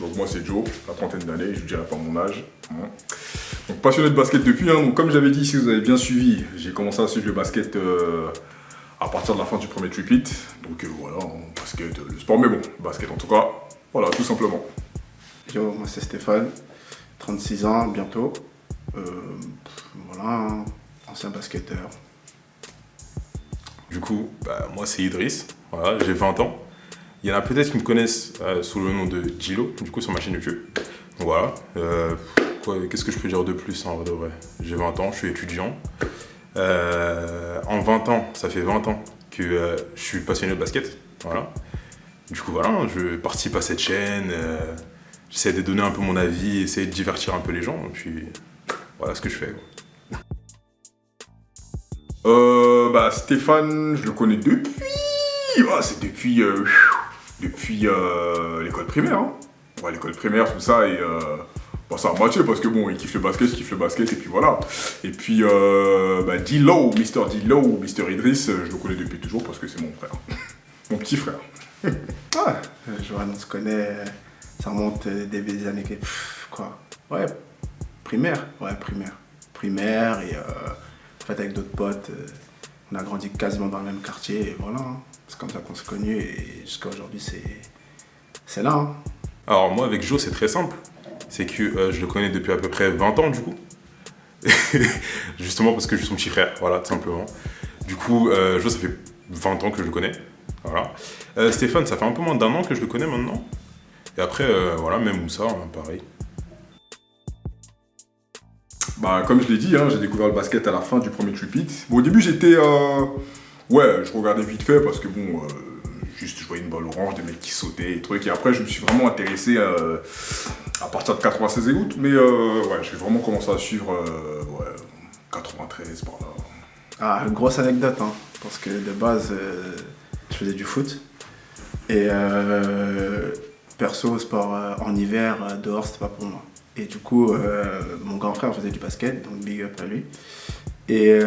Donc moi c'est Joe, la trentaine d'années, je ne dirais pas mon âge. Donc passionné de basket depuis, donc comme j'avais dit, si vous avez bien suivi, j'ai commencé à suivre le basket à partir de la fin du premier tripit. Donc voilà, basket, le sport, mais bon, basket en tout cas, voilà, tout simplement. Yo, moi c'est Stéphane, 36 ans bientôt. Voilà, ancien basketteur. Du coup, moi c'est Idriss, voilà, j'ai 20 ans. Il y en a peut-être qui me connaissent sous le nom de Gilo, du coup sur ma chaîne YouTube. Donc voilà, qu'est-ce que je peux dire de plus en vrai? J'ai 20 ans, je suis étudiant. En 20 ans, ça fait 20 ans que je suis passionné de basket. Voilà. Du coup voilà, je participe à cette chaîne, j'essaie de donner un peu mon avis, essayer de divertir un peu les gens, et puis voilà ce que je fais. Stéphane, je le connais depuis. C'est depuis l'école primaire. Hein. Ouais, l'école primaire, tout ça, et ça a matché parce que bon, il kiffe le basket, je kiffe le basket, et puis voilà. Et puis, D-Low, Mr. Idriss, je le connais depuis toujours parce que c'est mon frère. Mon petit frère. Johan, on se connaît, ça remonte des années primaire. Primaire, et en fait, avec d'autres potes, on a grandi quasiment dans le même quartier, et voilà. Hein. C'est comme ça qu'on s'est connus, et jusqu'à aujourd'hui, c'est là. Hein. Alors moi, avec Joe, c'est très simple. C'est que je le connais depuis à peu près 20 ans, du coup. Justement parce que je suis son petit frère, voilà, tout simplement. Du coup, Joe, ça fait 20 ans que je le connais. Voilà. Stéphane, ça fait un peu moins d'1 an que je le connais maintenant. Et après, voilà, même Moussa, hein, pareil. Comme je l'ai dit, hein, j'ai découvert le basket à la fin du premier tripit. Bon, au début, j'étais... je regardais vite fait parce que bon... juste, je voyais une balle orange, des mecs qui sautaient et trucs. Et après, je me suis vraiment intéressé à partir de 96 août. Mais j'ai vraiment commencé à suivre 93 par là. Ah, grosse anecdote, hein, parce que de base, je faisais du foot. Et perso, sport en hiver, dehors, c'était pas pour moi. Et du coup, mon grand frère faisait du basket, donc big up à lui. Et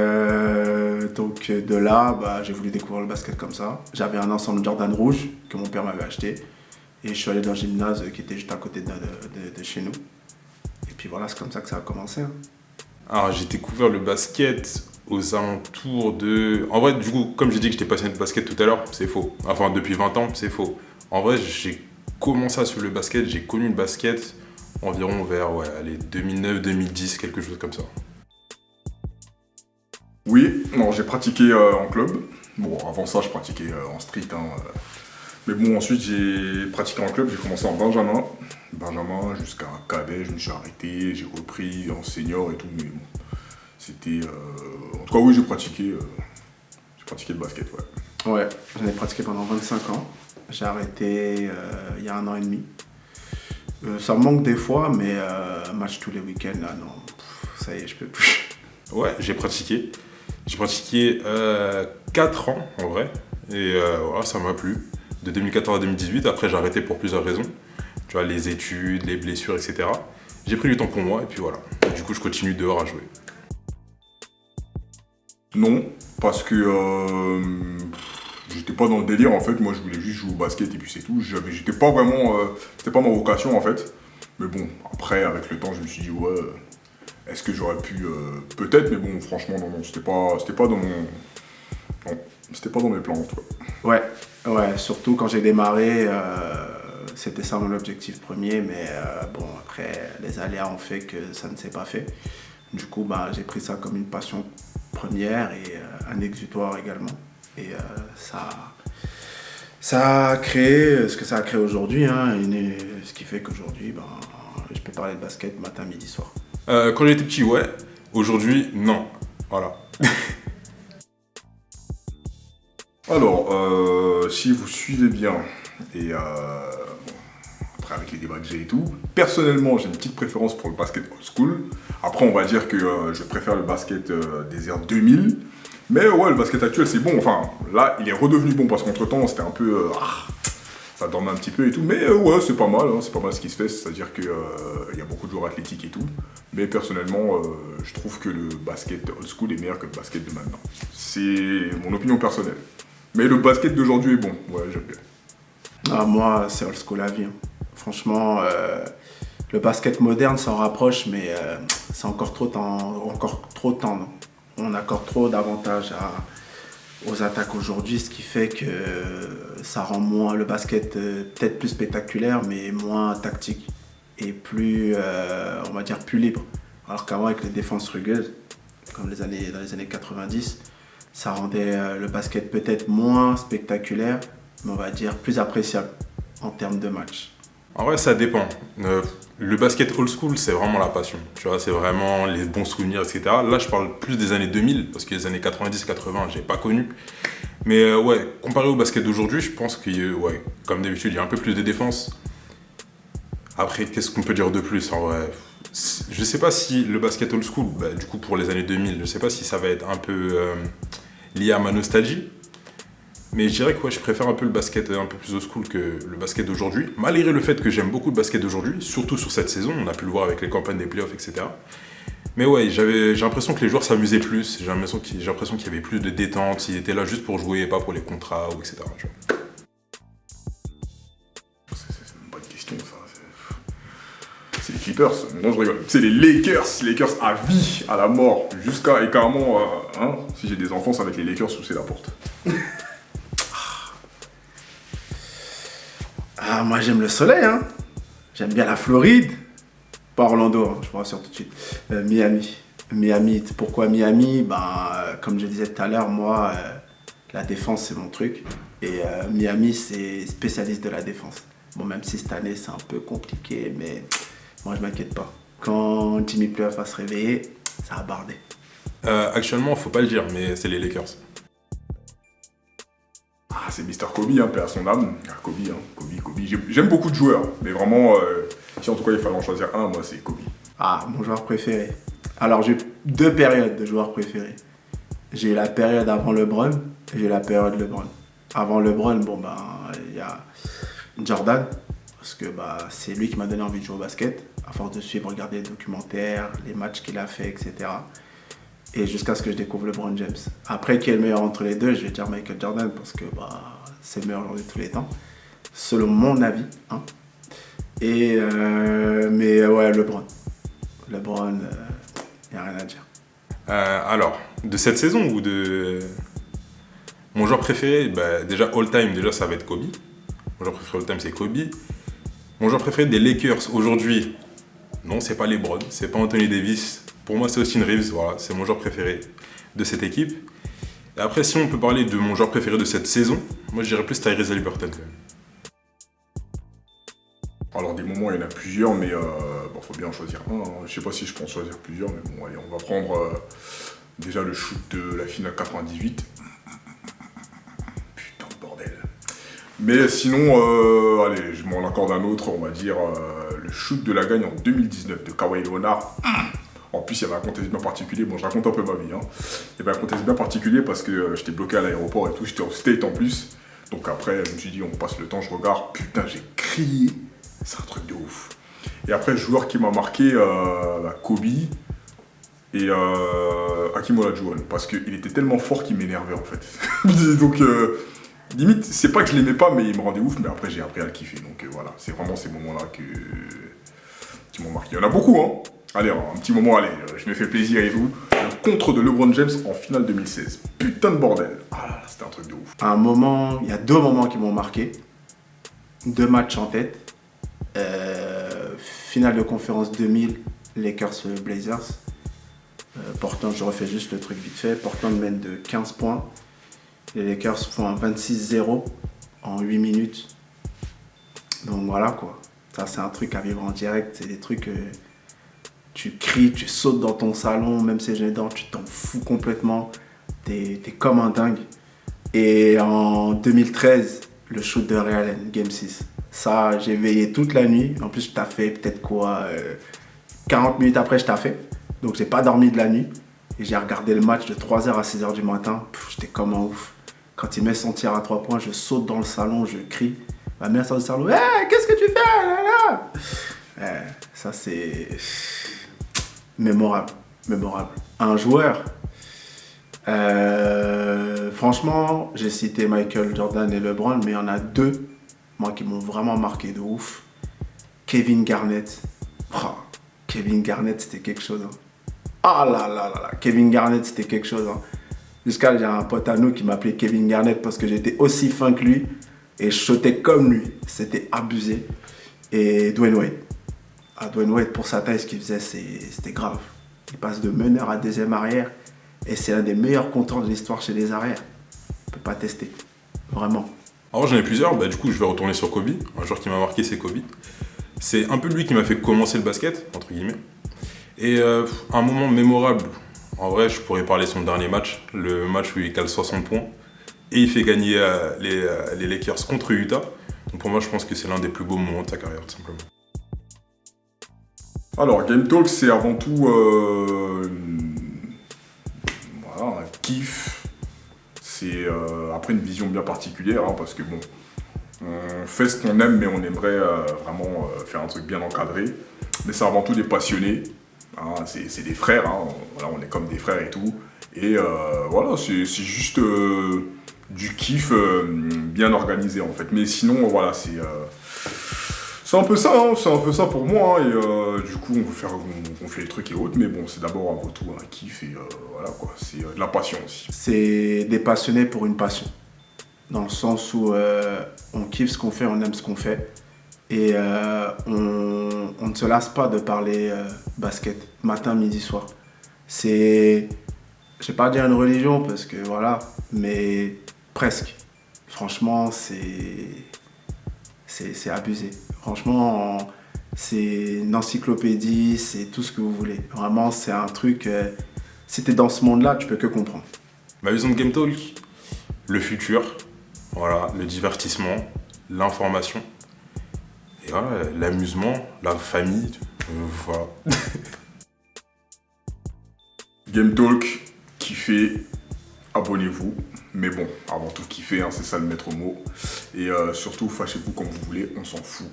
donc de là, j'ai voulu découvrir le basket comme ça. J'avais un ensemble Jordan rouge que mon père m'avait acheté. Et je suis allé dans le gymnase qui était juste à côté de chez nous. Et puis voilà, c'est comme ça que ça a commencé. Hein. Alors j'ai découvert le basket aux alentours de... En vrai, du coup, comme j'ai dit que j'étais passionné de basket tout à l'heure, c'est faux. Enfin, depuis 20 ans, c'est faux. En vrai, j'ai commencé à suivre le basket, j'ai connu le basket environ vers 2009-2010, quelque chose comme ça. Oui, non, j'ai pratiqué en club. Bon, avant ça, je pratiquais en street. Hein, Mais bon, ensuite, j'ai pratiqué en club. J'ai commencé en Benjamin. Benjamin jusqu'à cadet, je me suis arrêté. J'ai repris en senior et tout. Mais bon, c'était... En tout cas, oui, j'ai pratiqué le basket, ouais. Ouais, j'en ai pratiqué pendant 25 ans. J'ai arrêté il y a 1 an et demi. Ça me manque des fois, mais match tous les week-ends, là, non. Ça y est, je peux plus. Ouais, j'ai pratiqué. J'ai pratiqué 4 ans, en vrai. Et voilà, ça m'a plu. De 2014 à 2018, après j'ai arrêté pour plusieurs raisons. Tu vois, les études, les blessures, etc. J'ai pris du temps pour moi, et puis voilà. Du coup, je continue dehors à jouer. Non, parce que j'étais pas dans le délire en fait, moi je voulais juste jouer au basket et puis c'est tout. J'étais pas vraiment, c'était pas ma vocation en fait. Mais bon, après avec le temps je me suis dit est-ce que j'aurais pu, peut-être, mais bon franchement non, c'était pas dans mon, non, c'était pas dans mes plans en tout cas. Ouais, surtout quand j'ai démarré, c'était ça mon objectif premier, mais bon après les aléas ont fait que ça ne s'est pas fait. Du coup j'ai pris ça comme une passion première et un exutoire également. Et ça a créé ce que ça a créé aujourd'hui, hein, ce qui fait qu'aujourd'hui, je peux parler de basket matin, midi, soir. Quand j'étais petit, ouais. Aujourd'hui, non. Voilà. Alors, si vous suivez bien, et après avec les débats que j'ai et tout, personnellement j'ai une petite préférence pour le basket old school. Après on va dire que je préfère le basket des airs 2000. Mais ouais, le basket actuel c'est bon, enfin là il est redevenu bon parce qu'entre temps c'était un peu... ça dormait un petit peu et tout, mais ouais c'est pas mal, hein, c'est pas mal ce qui se fait, c'est-à-dire qu'il y a beaucoup de joueurs athlétiques et tout. Mais personnellement, je trouve que le basket old school est meilleur que le basket de maintenant. C'est mon opinion personnelle. Mais le basket d'aujourd'hui est bon, ouais j'aime bien. Moi c'est old school à vie. Hein. Franchement, le basket moderne s'en rapproche, mais c'est encore trop tendre. On accorde trop d'avantages aux attaques aujourd'hui, ce qui fait que ça rend moins le basket peut-être plus spectaculaire, mais moins tactique et plus, on va dire, plus libre. Alors qu'avant, avec les défenses rugueuses, comme dans les années 90, ça rendait le basket peut-être moins spectaculaire, mais on va dire plus appréciable en termes de match. En vrai, ça dépend. Le basket old school, c'est vraiment la passion. Tu vois, c'est vraiment les bons souvenirs, etc. Là, je parle plus des années 2000, parce que les années 90-80, j'ai pas connu. Mais ouais, comparé au basket d'aujourd'hui, je pense que, ouais, comme d'habitude, il y a un peu plus de défense. Après, qu'est-ce qu'on peut dire de plus en vrai? Je sais pas si le basket old school, bah, du coup pour les années 2000, je sais pas si ça va être un peu lié à ma nostalgie. Mais je dirais que ouais, je préfère un peu le basket un peu plus old school que le basket d'aujourd'hui. Malgré le fait que j'aime beaucoup le basket d'aujourd'hui, surtout sur cette saison, on a pu le voir avec les campagnes des playoffs, etc. Mais ouais, j'ai l'impression que les joueurs s'amusaient plus, j'ai l'impression qu'il y avait plus de détente, ils étaient là juste pour jouer et pas pour les contrats, ou etc. Tu vois. C'est même pas une question, ça. C'est les Clippers. Non, je rigole. C'est les Lakers. Lakers à vie, à la mort. Jusqu'à, et carrément, si j'ai des enfants, ça va être les Lakers sous la porte. Ah, moi j'aime le soleil, hein. J'aime bien la Floride. Pas Orlando, hein, je vous rassure tout de suite. Miami. Miami, pourquoi Miami? Comme je disais tout à l'heure, moi, la défense c'est mon truc. Et Miami c'est spécialiste de la défense. Bon, même si cette année c'est un peu compliqué, mais moi je m'inquiète pas. Quand Jimmy Butler va se réveiller, ça va barder. Actuellement, faut pas le dire, mais c'est les Lakers. Ah, c'est Mr. Kobe, hein, paix à son âme. Ah, Kobe. J'aime beaucoup de joueurs, mais vraiment, si en tout cas il fallait en choisir un, moi c'est Kobe. Ah, mon joueur préféré. Alors j'ai eu 2 périodes de joueurs préférés. J'ai eu la période avant LeBron et j'ai eu la période LeBron. Avant LeBron, il y a Jordan, parce que c'est lui qui m'a donné envie de jouer au basket, à force de suivre, regarder les documentaires, les matchs qu'il a fait, etc. Et jusqu'à ce que je découvre LeBron James. Après, qui est le meilleur entre les deux, je vais dire Michael Jordan, parce que c'est le meilleur joueur de tous les temps, selon mon avis. Hein. Mais ouais, LeBron. LeBron, il n'y a rien à dire. Alors, de cette saison ou de... Mon joueur préféré, déjà all-time, déjà ça va être Kobe. Mon joueur préféré all-time, c'est Kobe. Mon joueur préféré des Lakers aujourd'hui, non, c'est pas LeBron, c'est pas Anthony Davis. Pour moi, c'est Austin Reeves, voilà, c'est mon joueur préféré de cette équipe. Et après, si on peut parler de mon joueur préféré de cette saison, moi je dirais plus Tyrese Haliburton quand même. Alors des moments, il y en a plusieurs, mais faut bien en choisir un. Hein. Je sais pas si je peux en choisir plusieurs, mais bon, allez, on va prendre déjà le shoot de la finale 98. Putain de bordel. Mais sinon, allez, je m'en accorde un autre, on va dire le shoot de la gagne en 2019 de Kawhi Leonard. En plus, il y avait un contexte bien particulier. Bon, je raconte un peu ma vie. Hein. Il y avait un contexte bien particulier parce que j'étais bloqué à l'aéroport et tout. J'étais en state en plus. Donc après, je me suis dit, on passe le temps, je regarde. Putain, j'ai crié. C'est un truc de ouf. Et après, le joueur qui m'a marqué, Kobe et Hakeem Olajuwon. Parce qu'il était tellement fort qu'il m'énervait en fait. Donc, limite, c'est pas que je l'aimais pas, mais il me rendait ouf. Mais après, j'ai appris à le kiffer. Donc voilà, c'est vraiment ces moments-là qui m'ont marqué. Il y en a beaucoup, hein. Allez, un petit moment, allez, je me fais plaisir et tout. Le contre de LeBron James en finale 2016. Putain de bordel. Ah là là, c'était un truc de ouf. Il y a 2 moments qui m'ont marqué. 2 matchs en tête. Finale de conférence 2000, Lakers Blazers. Portland, je refais juste le truc vite fait. Portland mène de 15 points. Les Lakers font un 26-0 en 8 minutes. Donc voilà quoi. Ça, c'est un truc à vivre en direct. C'est des trucs... tu cries, tu sautes dans ton salon, même si j'ai dents, tu t'en fous complètement. T'es comme un dingue. Et en 2013, le shoot de Ray Allen, Game 6. Ça, j'ai veillé toute la nuit. En plus, je taffais peut-être 40 minutes après, je taffais. Donc, j'ai pas dormi de la nuit. Et j'ai regardé le match de 3h à 6h du matin. J'étais comme un ouf. Quand il met son tir à 3 points, je saute dans le salon, je crie. Ma mère sort du salon. Hey, qu'est-ce que tu fais là? Ça, c'est... mémorable. Un joueur, franchement, j'ai cité Michael Jordan et LeBron, mais il y en a 2, moi, qui m'ont vraiment marqué de ouf. Kevin Garnett. Oh, Kevin Garnett, c'était quelque chose. Hein. Ah là là là là, Kevin Garnett, c'était quelque chose. Hein. Jusqu'à j'ai un pote à nous qui m'appelait Kevin Garnett parce que j'étais aussi fin que lui et je sautais comme lui. C'était abusé. Et Dwayne Wade. Ah, Dwayne Wade, pour sa taille, ce qu'il faisait, c'était grave. Il passe de meneur à deuxième arrière et c'est un des meilleurs compteurs de l'histoire chez les arrières. On peut pas tester. Vraiment. Alors j'en ai plusieurs, du coup je vais retourner sur Kobe. Un joueur qui m'a marqué, c'est Kobe. C'est un peu lui qui m'a fait commencer le basket, entre guillemets. Et un moment mémorable, en vrai je pourrais parler de son dernier match, le match où il cale 60 points. Et il fait gagner les Lakers contre Utah. Donc pour moi je pense que c'est l'un des plus beaux moments de sa carrière, tout simplement. Alors, Game Talk, c'est avant tout voilà, un kiff. C'est après une vision bien particulière, hein, parce que bon, on fait ce qu'on aime, mais on aimerait vraiment faire un truc bien encadré. Mais c'est avant tout des passionnés. Hein, c'est des frères, hein, voilà, on est comme des frères et tout. Et voilà, c'est juste du kiff bien organisé en fait. Mais sinon, voilà, c'est un peu ça, hein, c'est un peu ça pour moi. Hein, et du coup, on fait les trucs et autres. Mais bon, c'est d'abord avant tout un kiff et voilà quoi. C'est de la passion aussi. C'est des passionnés pour une passion. Dans le sens où on kiffe ce qu'on fait, on aime ce qu'on fait. Et on ne se lasse pas de parler basket, matin, midi, soir. C'est, je vais pas dire une religion parce que voilà, mais presque. Franchement, c'est abusé. Franchement, c'est une encyclopédie, c'est tout ce que vous voulez. Vraiment, c'est un truc, si tu es dans ce monde-là, tu peux que comprendre. Ma vision de Game Talk, le futur, voilà, le divertissement, l'information, et voilà, l'amusement, la famille, voilà. Game Talk, kiffez, abonnez-vous. Mais bon, avant tout kiffer, hein, c'est ça le maître mot. Et surtout, fâchez-vous comme vous voulez, on s'en fout.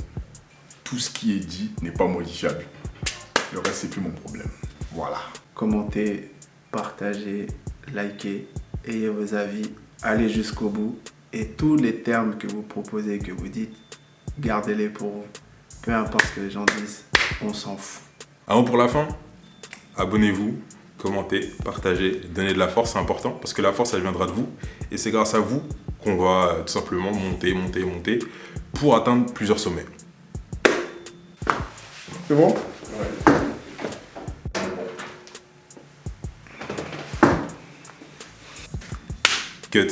Tout ce qui est dit n'est pas modifiable. Le reste, c'est plus mon problème. Voilà. Commentez, partagez, likez, ayez vos avis, allez jusqu'au bout. Et tous les termes que vous proposez, que vous dites, gardez-les pour vous. Peu importe ce que les gens disent, on s'en fout. Un mot pour la fin, abonnez-vous, commentez, partagez, donnez de la force, c'est important, parce que la force, elle viendra de vous. Et c'est grâce à vous qu'on va tout simplement monter pour atteindre plusieurs sommets. C'est bon ? Ouais. Cut.